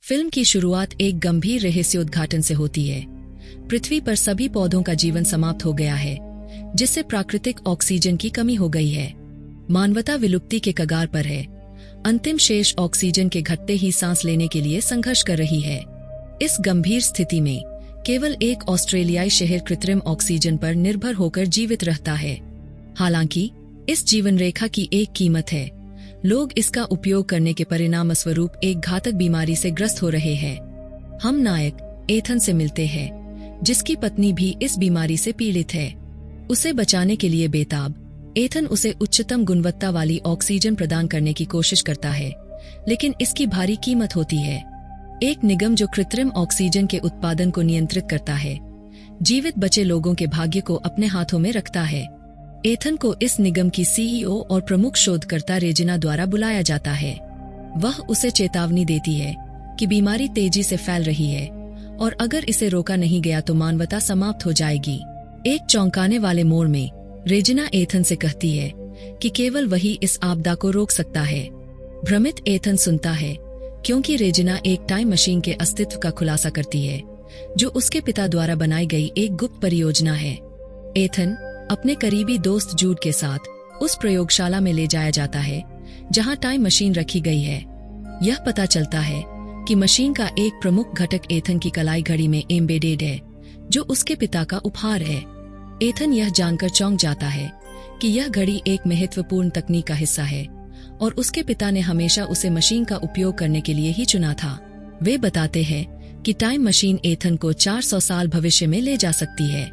Film की शुरुआत एक गंभीर रहस्योद्घाटन से होती है। पृथ्वी पर सभी पौधों का जीवन समाप्त हो गया है, जिससे प्राकृतिक ऑक्सीजन की कमी हो गई है। मानवता विलुप्ति के कगार पर है। अंतिम शेष ऑक्सीजन के घटते ही सांस लेने के लिए संघर्ष कर रही है। इस गंभीर स्थिति में केवल एक ऑस्ट्रेलियाई शहर कृत्रिम ऑक्सीजन पर निर्भर होकर जीवित रहता है। हालांकि इस जीवन रेखा की एक कीमत है। लोग इसका उपयोग करने के परिणाम स्वरूप एक घातक बीमारी से ग्रस्त हो रहे हैं। हम नायक एथन से मिलते हैं, जिसकी पत्नी भी इस बीमारी से पीड़ित है। उसे बचाने के लिए बेताब एथन उसे उच्चतम गुणवत्ता वाली ऑक्सीजन प्रदान करने की कोशिश करता है, लेकिन इसकी भारी कीमत होती है। एक निगम जो कृत्रिम ऑक्सीजन के उत्पादन को नियंत्रित करता है, जीवित बचे लोगों के भाग्य को अपने हाथों में रखता है। एथन को इस निगम की सीईओ और प्रमुख शोधकर्ता रेजिना द्वारा बुलाया जाता है। वह उसे चेतावनी देती है कि बीमारी तेजी से फैल रही है और अगर इसे रोका नहीं गया तो मानवता समाप्त हो जाएगी। एक चौंकाने वाले मोड़ में रेजिना एथन से कहती है कि केवल वही इस आपदा को रोक सकता है। भ्रमित एथन सुनता है, क्योंकि रेजिना एक टाइम मशीन के अस्तित्व का खुलासा करती है, जो उसके पिता द्वारा बनाई गई एक गुप्त परियोजना है। एथन अपने करीबी दोस्त जूड के साथ उस प्रयोगशाला में ले जाया जाता है, जहां टाइम मशीन रखी गई है। यह पता चलता है कि मशीन का एक प्रमुख घटक एथन की कलाई घड़ी में एम्बेडेड है, जो उसके पिता का उपहार है। एथन यह जानकर चौंक जाता है कि यह घड़ी एक महत्वपूर्ण तकनीक का हिस्सा है और उसके पिता ने हमेशा उसे मशीन का उपयोग करने के लिए ही चुना था। वे बताते हैं कि टाइम मशीन एथन को 400 साल भविष्य में ले जा सकती है।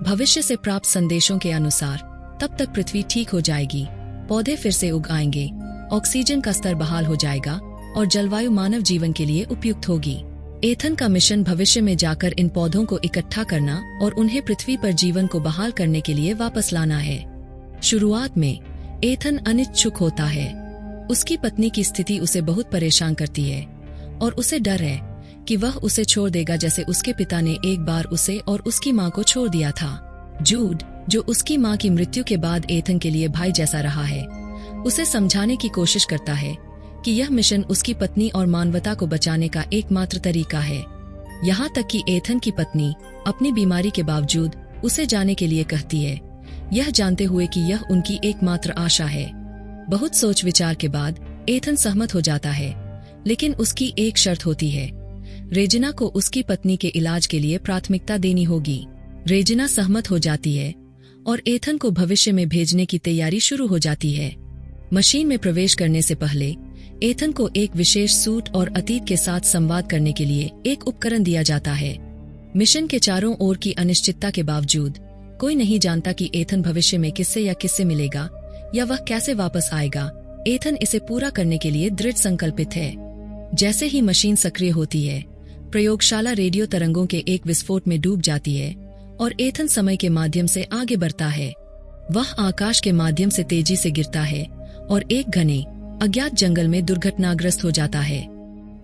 भविष्य से प्राप्त संदेशों के अनुसार तब तक पृथ्वी ठीक हो जाएगी, पौधे फिर से उग आएंगे, ऑक्सीजन का स्तर बहाल हो जाएगा और जलवायु मानव जीवन के लिए उपयुक्त होगी। एथन का मिशन भविष्य में जाकर इन पौधों को इकट्ठा करना और उन्हें पृथ्वी पर जीवन को बहाल करने के लिए वापस लाना है। शुरुआत में एथन अनिच्छुक होता है। उसकी पत्नी की स्थिति उसे बहुत परेशान करती है और उसे डर है कि वह उसे छोड़ देगा, जैसे उसके पिता ने एक बार उसे और उसकी माँ को छोड़ दिया था। जूड, जो उसकी माँ की मृत्यु के बाद एथन के लिए भाई जैसा रहा है, उसे समझाने की कोशिश करता है कि यह मिशन उसकी पत्नी और मानवता को बचाने का एकमात्र तरीका है। यहाँ तक कि एथन की पत्नी अपनी बीमारी के बावजूद उसे जाने के लिए कहती है, यह जानते हुए कि यह उनकी एकमात्र आशा है। बहुत सोच विचार के बाद एथन सहमत हो जाता है, लेकिन उसकी एक शर्त होती है। रेजिना को उसकी पत्नी के इलाज के लिए प्राथमिकता देनी होगी। रेजिना सहमत हो जाती है और एथन को भविष्य में भेजने की तैयारी शुरू हो जाती है। मशीन में प्रवेश करने से पहले एथन को एक विशेष सूट और अतीत के साथ संवाद करने के लिए एक उपकरण दिया जाता है। मिशन के चारों ओर की अनिश्चितता के बावजूद कोई नहीं जानता कि एथन भविष्य में किससे या किससे मिलेगा या वह कैसे वापस आएगा। एथन इसे पूरा करने के लिए दृढ़ संकल्पित है। जैसे ही मशीन सक्रिय होती है, प्रयोगशाला रेडियो तरंगों के एक विस्फोट में डूब जाती है और एथन समय के माध्यम से आगे बढ़ता है। वह आकाश के माध्यम से तेजी से गिरता है और एक घने अज्ञात जंगल में दुर्घटनाग्रस्त हो जाता है।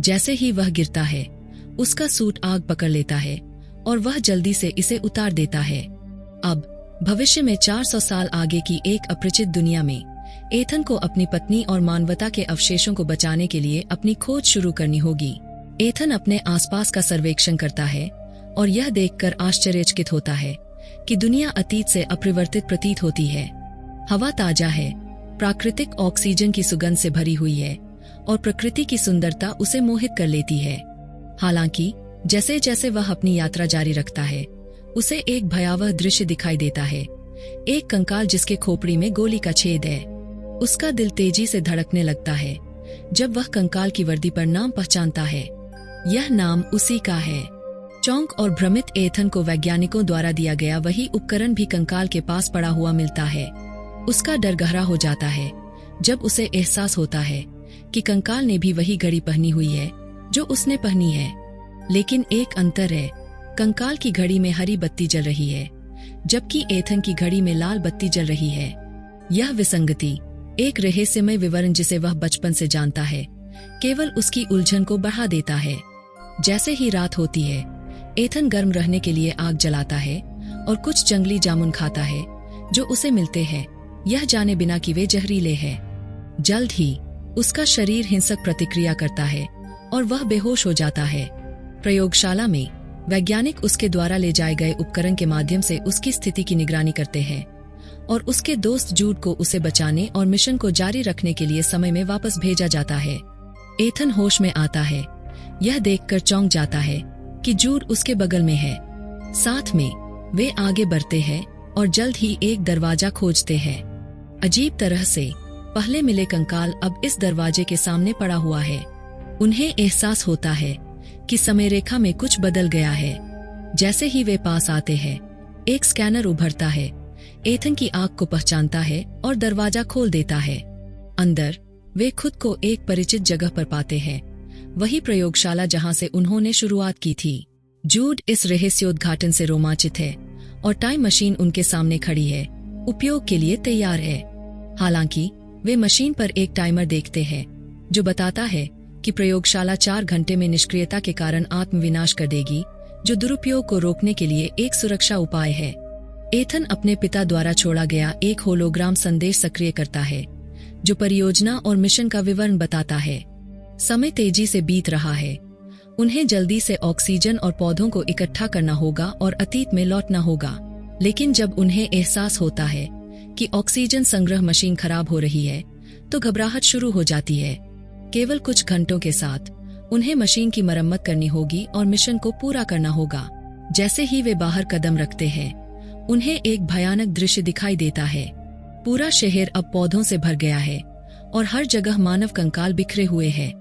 जैसे ही वह गिरता है, उसका सूट आग पकड़ लेता है और वह जल्दी से इसे उतार देता है। अब भविष्य में 400 साल आगे की एक अपरिचित दुनिया में एथन को अपनी पत्नी और मानवता के अवशेषों को बचाने के लिए अपनी खोज शुरू करनी होगी। एथन अपने आसपास का सर्वेक्षण करता है और यह देखकर आश्चर्यचकित होता है कि दुनिया अतीत से अपरिवर्तित प्रतीत होती है। हवा ताजा है, प्राकृतिक ऑक्सीजन की सुगंध से भरी हुई है और प्रकृति की सुंदरता उसे मोहित कर लेती है। हालांकि जैसे जैसे वह अपनी यात्रा जारी रखता है, उसे एक भयावह दृश्य दिखाई देता है। एक कंकाल जिसके खोपड़ी में गोली का छेद है। उसका दिल तेजी से धड़कने लगता है जब वह कंकाल की वर्दी पर नाम पहचानता है। यह नाम उसी का है। चौंक और भ्रमित एथन को वैज्ञानिकों द्वारा दिया गया वही उपकरण भी कंकाल के पास पड़ा हुआ मिलता है। उसका डर गहरा हो जाता है जब उसे एहसास होता है कि कंकाल ने भी वही घड़ी पहनी हुई है जो उसने पहनी है। लेकिन एक अंतर है, कंकाल की घड़ी में हरी बत्ती जल रही है, जबकि एथन की घड़ी में लाल बत्ती जल रही है। यह विसंगति, एक रहस्यमय विवरण जिसे वह बचपन से जानता है, केवल उसकी उलझन को बढ़ा देता है। जैसे ही रात होती है, एथन गर्म रहने के लिए आग जलाता है और कुछ जंगली जामुन खाता है जो उसे मिलते हैं, यह जाने बिना कि वे जहरीले हैं। जल्द ही उसका शरीर हिंसक प्रतिक्रिया करता है और वह बेहोश हो जाता है। प्रयोगशाला में वैज्ञानिक उसके द्वारा ले जाए गए उपकरण के माध्यम से उसकी स्थिति की निगरानी करते हैं और उसके दोस्त जूड को उसे बचाने और मिशन को जारी रखने के लिए समय में वापस भेजा जाता है। एथन होश में आता है। यह देखकर चौंक जाता है कि जूड उसके बगल में है। साथ में वे आगे बढ़ते हैं और जल्द ही एक दरवाजा खोजते हैं। अजीब तरह से पहले मिले कंकाल अब इस दरवाजे के सामने पड़ा हुआ है। उन्हें एहसास होता है कि समय रेखा में कुछ बदल गया है। जैसे ही वे पास आते हैं, एक स्कैनर उभरता है, एथन की आंख को पहचानता है और दरवाजा खोल देता है। अंदर वे खुद को एक परिचित जगह पर पाते हैं, वही प्रयोगशाला जहां से उन्होंने शुरुआत की थी। जूड इस रहस्योद्घाटन से रोमांचित है और टाइम मशीन उनके सामने खड़ी है, उपयोग के लिए तैयार है। हालांकि वे मशीन पर एक टाइमर देखते हैं जो बताता है कि प्रयोगशाला 4 घंटे में निष्क्रियता के कारण आत्मविनाश कर देगी, जो दुरुपयोग को रोकने के लिए एक सुरक्षा उपाय है। एथन अपने पिता द्वारा छोड़ा गया एक होलोग्राम संदेश सक्रिय करता है जो परियोजना और मिशन का विवरण बताता है। समय तेजी से बीत रहा है। उन्हें जल्दी से ऑक्सीजन और पौधों को इकट्ठा करना होगा और अतीत में लौटना होगा। लेकिन जब उन्हें एहसास होता है कि ऑक्सीजन संग्रह मशीन खराब हो रही है, तो घबराहट शुरू हो जाती है। केवल कुछ घंटों के साथ उन्हें मशीन की मरम्मत करनी होगी और मिशन को पूरा करना होगा। जैसे ही वे बाहर कदम रखते हैं, उन्हें एक भयानक दृश्य दिखाई देता है। पूरा शहर अब पौधों से भर गया है और हर जगह मानव कंकाल बिखरे हुए हैं।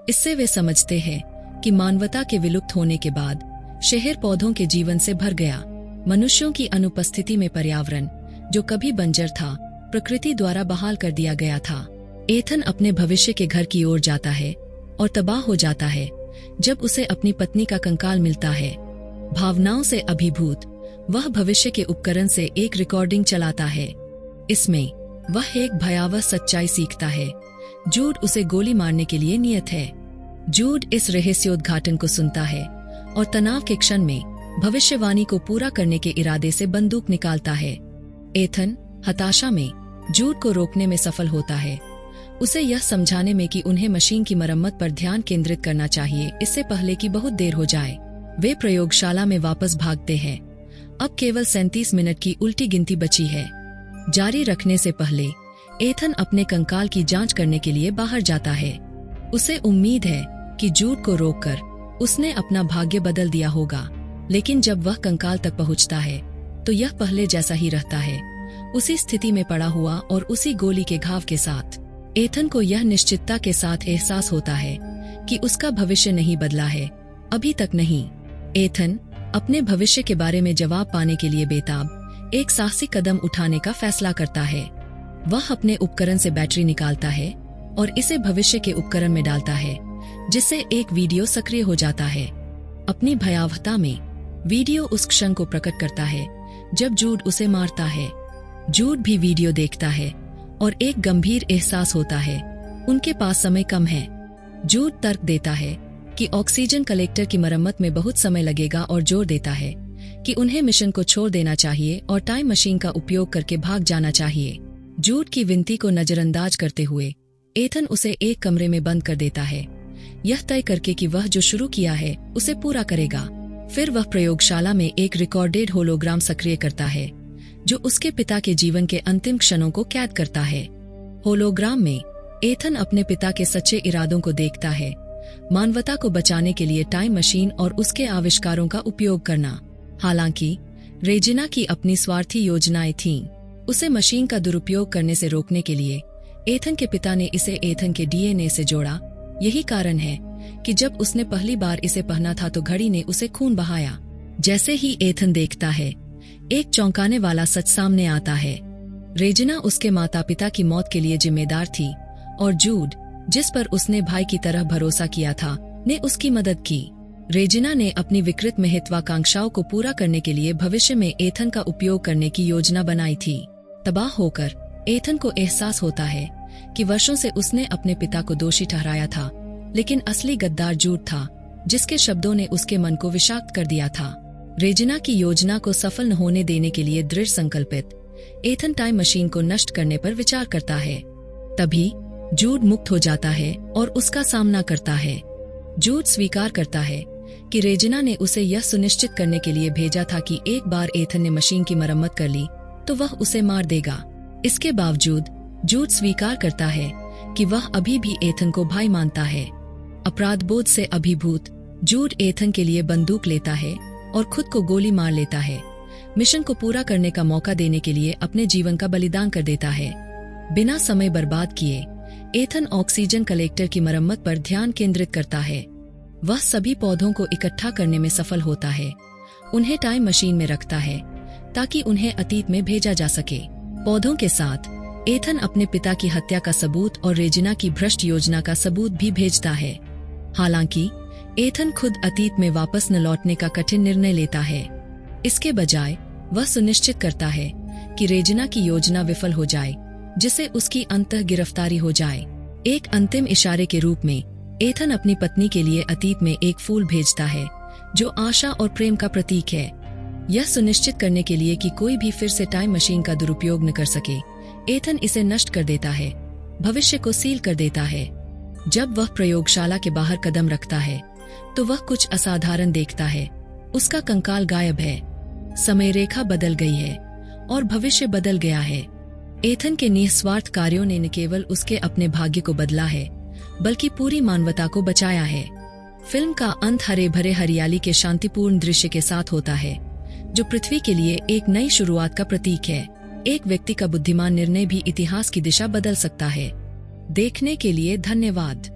इससे वे समझते हैं कि मानवता के विलुप्त होने के बाद शहर पौधों के जीवन से भर गया। मनुष्यों की अनुपस्थिति में पर्यावरण, जो कभी बंजर था, प्रकृति द्वारा बहाल कर दिया गया था। एथन अपने भविष्य के घर की ओर जाता है और तबाह हो जाता है जब उसे अपनी पत्नी का कंकाल मिलता है। भावनाओं से अभिभूत वह भविष्य के उपकरण से एक रिकॉर्डिंग चलाता है। इसमें वह एक भयावह सच्चाई सीखता है। जूड उसे गोली मारने के लिए नियत है। जूड इस रहस्योद्घाटन को सुनता है और तनाव के क्षण में भविष्यवाणी को पूरा करने के इरादे से बंदूक निकालता है। एथन हताशा में जूड को रोकने में सफल होता है, उसे यह समझाने में कि उन्हें मशीन की मरम्मत पर ध्यान केंद्रित करना चाहिए, इससे पहले कि बहुत देर हो जाए। वे प्रयोगशाला में वापस भागते हैं। अब केवल 37 मिनट की उल्टी गिनती बची है। जारी रखने से पहले एथन अपने कंकाल की जांच करने के लिए बाहर जाता है। उसे उम्मीद है कि जूड को रोककर उसने अपना भाग्य बदल दिया होगा, लेकिन जब वह कंकाल तक पहुंचता है तो यह पहले जैसा ही रहता है, उसी स्थिति में पड़ा हुआ और उसी गोली के घाव के साथ। एथन को यह निश्चितता के साथ एहसास होता है कि उसका भविष्य नहीं बदला है, अभी तक नहीं। एथन अपने भविष्य के बारे में जवाब पाने के लिए बेताब एक साहसी कदम उठाने का फैसला करता है। वह अपने उपकरण से बैटरी निकालता है और इसे भविष्य के उपकरण में डालता है, जिससे एक वीडियो सक्रिय हो जाता है। अपनी भयावहता में वीडियो उस क्षण को प्रकट करता है जब जूड उसे मारता है। जूड भी वीडियो देखता है और एक गंभीर एहसास होता है, उनके पास समय कम है। जूड तर्क देता है कि ऑक्सीजन कलेक्टर की मरम्मत में बहुत समय लगेगा और जोर देता है कि उन्हें मिशन को छोड़ देना चाहिए और टाइम मशीन का उपयोग करके भाग जाना चाहिए। जूड की विनती को नजरअंदाज करते हुए एथन उसे एक कमरे में बंद कर देता है, यह तय करके कि वह जो शुरू किया है उसे पूरा करेगा। फिर वह प्रयोगशाला में एक रिकॉर्डेड होलोग्राम सक्रिय करता है जो उसके पिता के जीवन के अंतिम क्षणों को कैद करता है। होलोग्राम में एथन अपने पिता के सच्चे इरादों को देखता है, मानवता को बचाने के लिए टाइम मशीन और उसके आविष्कारों का उपयोग करना। हालांकि रेजिना की अपनी स्वार्थी योजनाएं थीं। उसे मशीन का दुरुपयोग करने से रोकने के लिए एथन के पिता ने इसे एथन के डीएनए से जोड़ा। यही कारण है कि जब उसने पहली बार इसे पहना था तो घड़ी ने उसे खून बहाया। जैसे ही एथन देखता है, एक चौंकाने वाला सच सामने आता है। रेजिना उसके माता पिता की मौत के लिए जिम्मेदार थी और जूड, जिस पर उसने भाई की तरह भरोसा किया था, ने उसकी मदद की। रेजिना ने अपनी विकृत महत्वाकांक्षाओं को पूरा करने के लिए भविष्य में एथन का उपयोग करने की योजना बनाई थी। तबाह होकर एथन को एहसास होता है कि वर्षों से उसने अपने पिता को दोषी ठहराया था, लेकिन असली गद्दार जूड था, जिसके शब्दों ने उसके मन को विषाक्त कर दिया था। रेजिना की योजना को सफल न होने देने के लिए दृढ़ संकल्पित, एथन टाइम मशीन को नष्ट करने पर विचार करता है। तभी जूड मुक्त हो जाता है और उसका सामना करता है। जूड स्वीकार करता है कि रेजिना ने उसे यह सुनिश्चित करने के लिए भेजा था कि एक बार एथन ने मशीन की मरम्मत कर ली तो वह उसे मार देगा। इसके बावजूद जूड स्वीकार करता है कि वह अभी भी एथन को भाई मानता है। अपराधबोध से अभिभूत जूड एथन के लिए बंदूक लेता है और खुद को गोली मार लेता है। मिशन को पूरा करने का मौका देने के लिए अपने जीवन का बलिदान कर देता है। बिना समय बर्बाद किए एथन ऑक्सीजन कलेक्टर की मरम्मत पर ध्यान केंद्रित करता है। वह सभी पौधों को इकट्ठा करने में सफल होता है, उन्हें टाइम मशीन में रखता है ताकि उन्हें अतीत में भेजा जा सके। पौधों के साथ एथन अपने पिता की हत्या का सबूत और रेजिना की भ्रष्ट योजना का सबूत भी भेजता है। हालांकि एथन खुद अतीत में वापस न लौटने का कठिन निर्णय लेता है। इसके बजाय वह सुनिश्चित करता है कि रेजिना की योजना विफल हो जाए, जिससे उसकी अंतः गिरफ्तारी हो जाए। एक अंतिम इशारे के रूप में एथन अपनी पत्नी के लिए अतीत में एक फूल भेजता है जो आशा और प्रेम का प्रतीक है। यह सुनिश्चित करने के लिए कि कोई भी फिर से टाइम मशीन का दुरुपयोग न कर सके, एथन इसे नष्ट कर देता है, भविष्य को सील कर देता है। जब वह प्रयोगशाला के बाहर कदम रखता है तो वह कुछ असाधारण देखता है। उसका कंकाल गायब है, समय रेखा बदल गई है और भविष्य बदल गया है। एथन के निस्वार्थ कार्यों ने न केवल उसके अपने भाग्य को बदला है बल्कि पूरी मानवता को बचाया है। फिल्म का अंत हरे भरे हरियाली के शांतिपूर्ण दृश्य के साथ होता है, जो पृथ्वी के लिए एक नई शुरुआत का प्रतीक है। एक व्यक्ति का बुद्धिमान निर्णय भी इतिहास की दिशा बदल सकता है। देखने के लिए धन्यवाद।